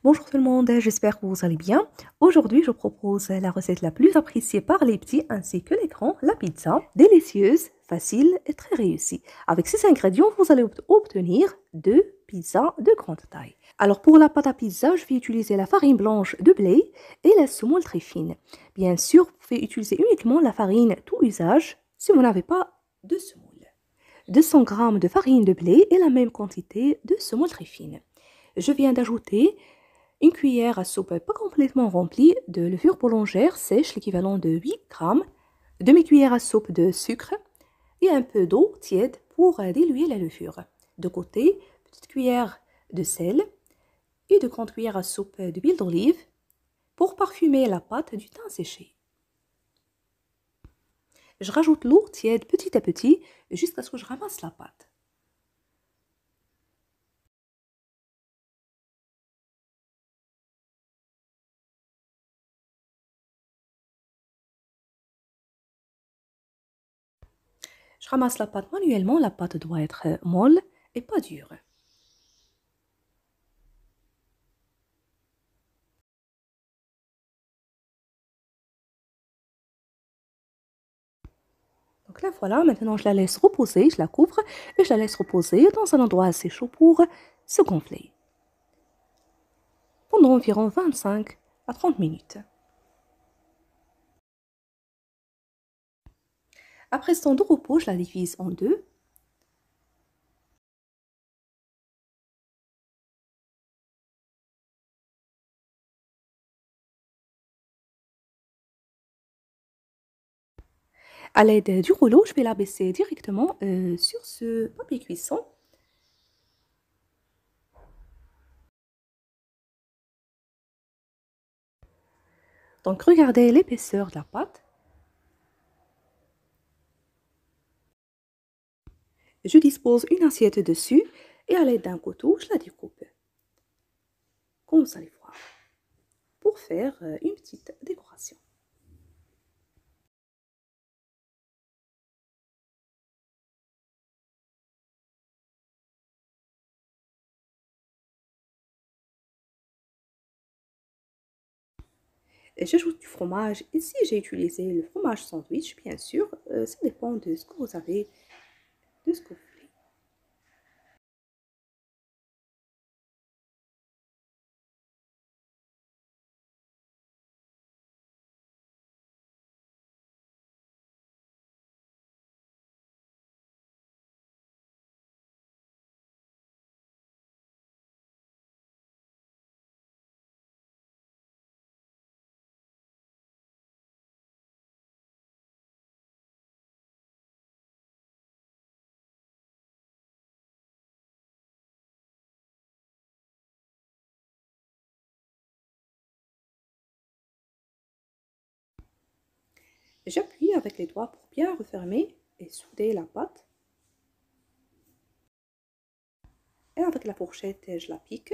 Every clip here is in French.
Bonjour tout le monde, j'espère que vous allez bien. Aujourd'hui, je propose la recette la plus appréciée par les petits ainsi que les grands, la pizza. Délicieuse, facile et très réussie. Avec ces ingrédients, vous allez obtenir deux pizzas de grande taille. Alors pour la pâte à pizza, je vais utiliser la farine blanche de blé et la semoule très fine. Bien sûr, vous pouvez utiliser uniquement la farine tout usage si vous n'avez pas de semoule. 200 g de farine de blé et la même quantité de semoule très fine. Je viens d'ajouter une cuillère à soupe pas complètement remplie de levure boulangère sèche, l'équivalent de 8 grammes, demi-cuillère à soupe de sucre et un peu d'eau tiède pour diluer la levure. De côté, petite cuillère de sel et de grandes cuillères à soupe d'huile d'olive pour parfumer la pâte du thym séché. Je rajoute l'eau tiède petit à petit jusqu'à ce que je ramasse la pâte. Je ramasse la pâte manuellement, la pâte doit être molle et pas dure. Donc là voilà, maintenant je la laisse reposer, je la couvre et je la laisse reposer dans un endroit assez chaud pour se gonfler. Pendant environ 25 à 30 minutes. Après ce temps de repos, je la divise en deux. À l'aide du rouleau, je vais la baisser directement sur ce papier cuisson. Donc regardez l'épaisseur de la pâte. Je dispose une assiette dessus et à l'aide d'un couteau, je la découpe. Comme vous allez voir. Pour faire une petite décoration. J'ajoute du fromage. Ici, j'ai utilisé le fromage sandwich, bien sûr. Ça dépend de ce que vous avez, de ce que vous voulez. J'appuie avec les doigts pour bien refermer et souder la pâte. Et avec la fourchette, je la pique.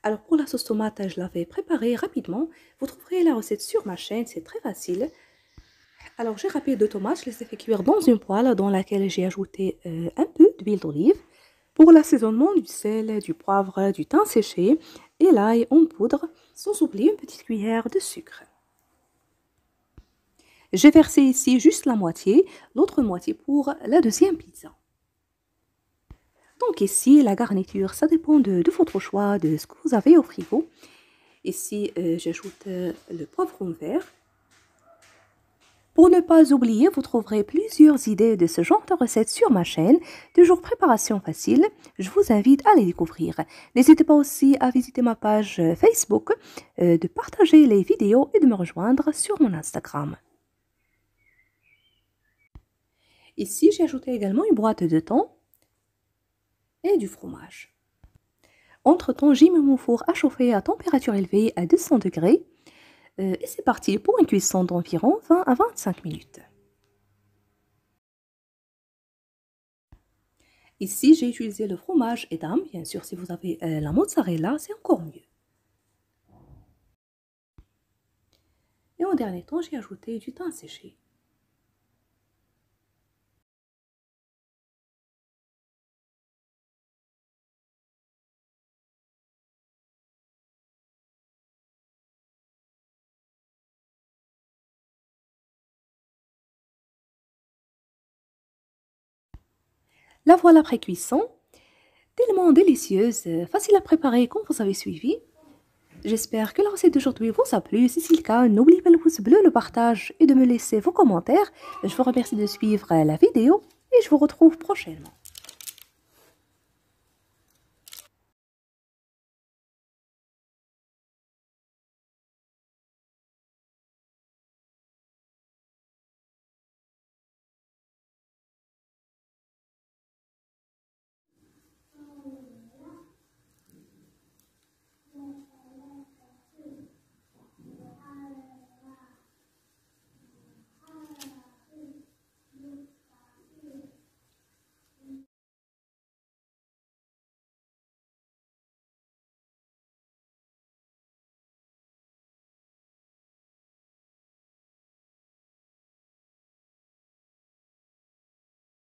Alors pour la sauce tomate, je l'avais préparée rapidement. Vous trouverez la recette sur ma chaîne, c'est très facile. Alors j'ai râpé 2 tomates, je les ai fait cuire dans une poêle dans laquelle j'ai ajouté un peu d'huile d'olive. Pour l'assaisonnement, du sel, du poivre, du thym séché et l'ail en poudre, sans oublier une petite cuillère de sucre. J'ai versé ici juste la moitié, l'autre moitié pour la deuxième pizza. Donc ici, la garniture, ça dépend de votre choix, de ce que vous avez au frigo. Ici, j'ajoute le poivron vert. Pour ne pas oublier, vous trouverez plusieurs idées de ce genre de recettes sur ma chaîne, toujours préparation facile. Je vous invite à les découvrir. N'hésitez pas aussi à visiter ma page Facebook, de partager les vidéos et de me rejoindre sur mon Instagram. Ici, j'ai ajouté également une boîte de thon et du fromage. Entre-temps, j'y mets mon four à chauffer à température élevée à 200 degrés. Et c'est parti pour une cuisson d'environ 20 à 25 minutes. Ici, j'ai utilisé le fromage Edam. Bien sûr, si vous avez la mozzarella, c'est encore mieux. Et en dernier temps, j'ai ajouté du thym séché. La voilà après cuisson. Tellement délicieuse, facile à préparer comme vous avez suivi. J'espère que la recette d'aujourd'hui vous a plu. Si c'est le cas, n'oubliez pas le pouce bleu, le partage et de me laisser vos commentaires. Je vous remercie de suivre la vidéo et je vous retrouve prochainement.